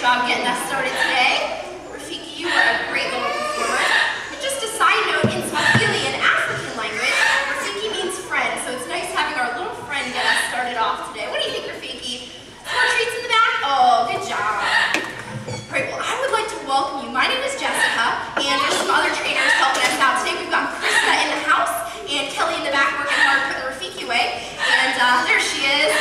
job getting us started today. Rafiki, you were a great little performer. But just a side note, in Swahili, an African language, Rafiki means friend, so it's nice having our little friend get us started off today. What do you think, Rafiki? Some more treats in the back? Oh, good job. All right, well, I would like to welcome you. My name is Jessica, and there's some other trainers helping us out today. We've got Krista in the house, and Kelly in the back working hard putting the Rafiki away. And there she is.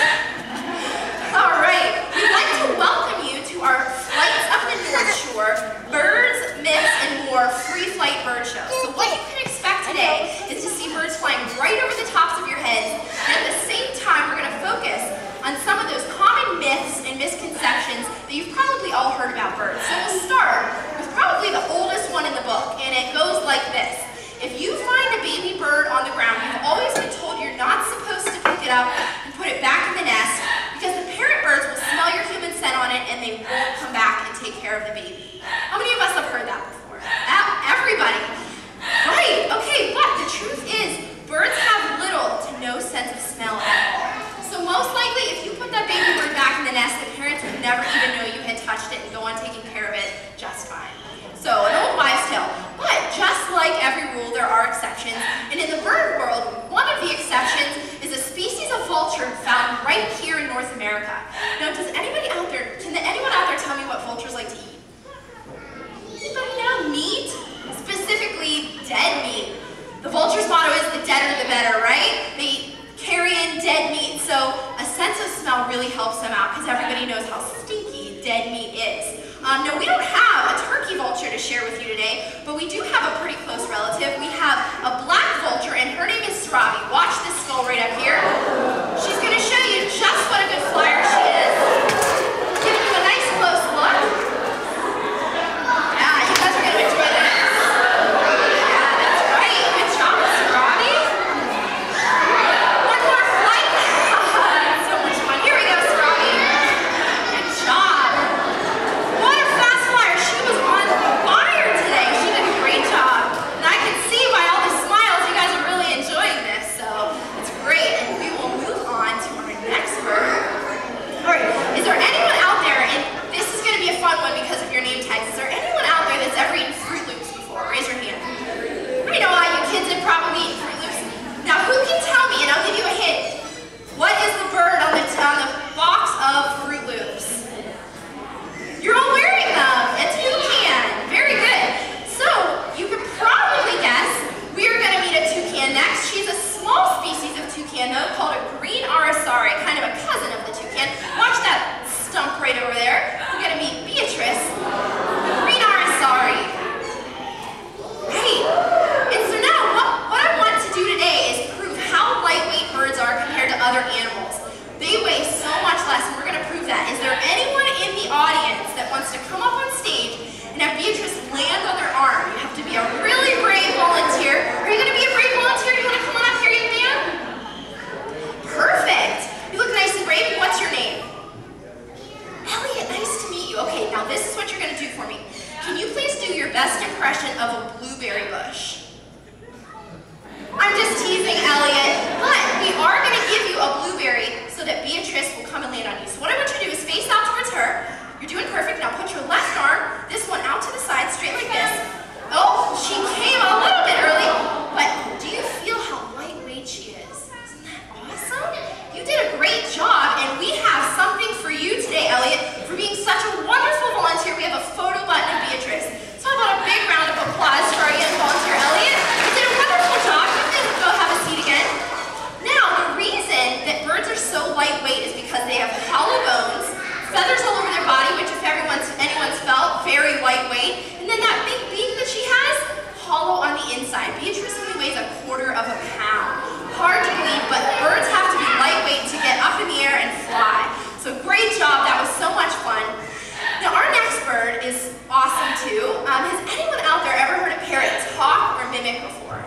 All right, we'd like to welcome you to our Flights Up the North Shore Birds, Myths, and More Free Flight Bird Show. So what you can expect today is to see birds flying right over the tops of your heads, and at the same time we're going to focus on some of those common myths and misconceptions that you've probably all heard about birds. So we'll start with probably the oldest one in the book, and it goes like this. If you find a baby bird on the ground, you've always been told you're not supposed to pick it up and put it back in the nest, because the parent birds will smell your human scent on it and they won't come back and take care of the baby. How many of us have heard that before? Everybody. Right, okay, but the truth is, birds have little to no sense of smell at all. So most likely, if you put that baby bird back in the nest, the parents would never even know you had touched it and go on taking care of it just fine. So, an old wives' tale. But just like every rule, there are exceptions. And in the bird world, one of the exceptions is a species of vulture found right here in North America. Now, can anyone out there tell me what vultures like to eat? Anybody know? Meat? Specifically, dead meat. The vulture's motto is the deader the better, right? They carry in dead meat, so a sense of smell really helps them out because everybody knows how stinky dead meat is. No, we don't have a turkey vulture to share with you today, but we do have a pretty close relative. We have a black vulture, and her name is Sarabi. Watch this skull right up here. She's going to show you just what a good flyer she is. Giving you a nice close look. Yeah, you guys are going to enjoy this. Yeah, that's right. Good job, Sarabi. One more flight. So much fun. Here we go, Sarabi. Good job. Called a green arisari, kind of a cousin of the toucan. Watch that stump right over there. We're going to meet Beatrice, the green arisari. Right. And so now, what I want to do today is prove how lightweight birds are compared to other animals. They weigh so much less, and we're going to prove that. Is there anyone in the audience that wants to come up on stage and have Beatrice land on their arm? You have to be a really brave volunteer. Are you going to be a brave volunteer? You want to come on up here, young man? Perfect. You look nice and brave. What's your name? Elliot, nice to meet you. Okay, now this is what you're going to do for me. Can you please do your best impression of a blueberry bush? I'm just teasing, Elliot, but we are going to give you a blueberry so that Beatrice will come and land on you. So what I want you to do is face out towards her. You're doing perfect. Now put your left arm, this one out to the side, straight like this. Oh, she came a little bit early, but do you feel how lightweight she is? You did a great job, and we have something for you today, Elliot, for being such a wonderful volunteer. We have a photo button of Beatrice. So how about a big round of applause for our young volunteer, Elliot? You did a wonderful job. You can go have a seat again. Now, the reason that birds are so lightweight is because they have hollow bones, feathers all over their body, which if anyone's felt, very lightweight, and then that big beak that she has, hollow on the inside. Beatrice only weighs 1/4 of a pound. Hard to believe, but birds have to be lightweight to get up in the air and fly. So great job, that was so much fun. Now our next bird is awesome too. Has anyone out there ever heard a parrot talk or mimic before?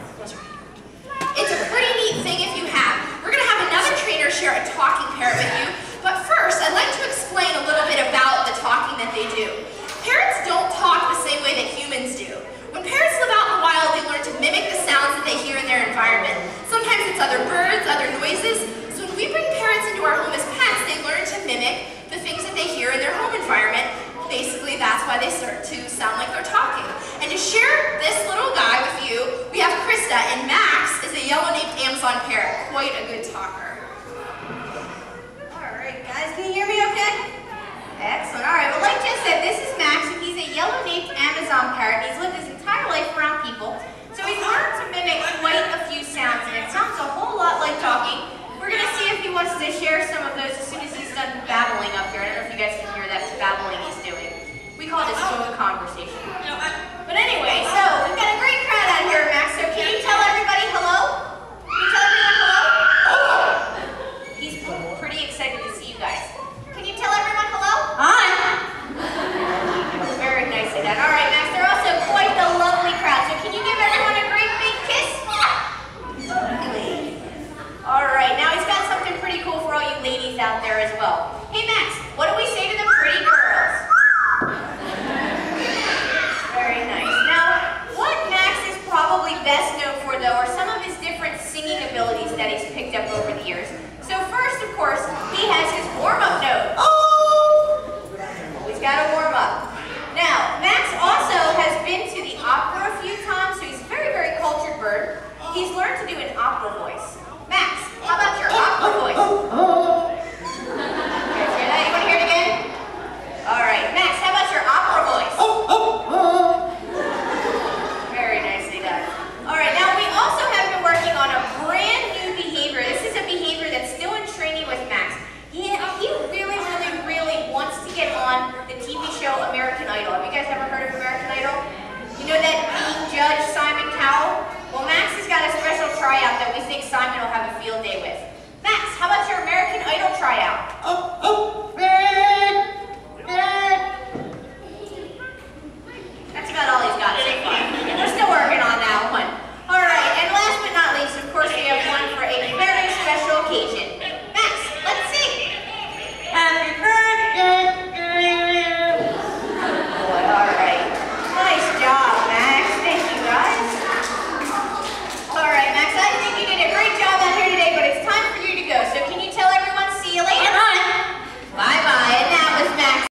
It's a pretty neat thing if you have. We're going to have another trainer share a talking parrot with you, but first I'd like to explain a little bit about the talking that they do. Parrots don't talk the same way that humans do. When parrots live out in the wild, they learn to mimic the sounds that they hear in their environment. Sometimes it's other birds, other noises. So when we bring parrots into our home as pets, they learn to mimic the things that they hear in their home environment. They Krista, and Max is a yellow-naped Amazon parrot. Quite a good talker. Alright guys, can you hear me okay? Excellent. Alright, well like Jess said, this is Max, and he's a yellow-naped Amazon parrot. He's lived his entire life around people, so he's learned to mimic quite a few sounds, and it sounds a whole lot like talking. We're going to see if he wants to share some of those as soon as he's done babbling up here. I don't know if you guys can hear that babbling he's doing. We call this phone conversation. But anyway, so we've got a great crowd out here, Max, so can you tell everybody hello? Can you tell everyone hello? He's pretty excited to see you guys. Can you tell everyone hello? Hi. Very nicely done. All right, Max, they're also quite the lovely crowd, so can you give everyone a great big kiss? All right, now he's got something pretty cool for all you ladies out there as well. Hey, Max, what do we say to the pretty girls? Very nice. Now, what Max is probably best known for, though, are some of his different singing abilities that he's picked up over the years. So first, of course, he has his warm-up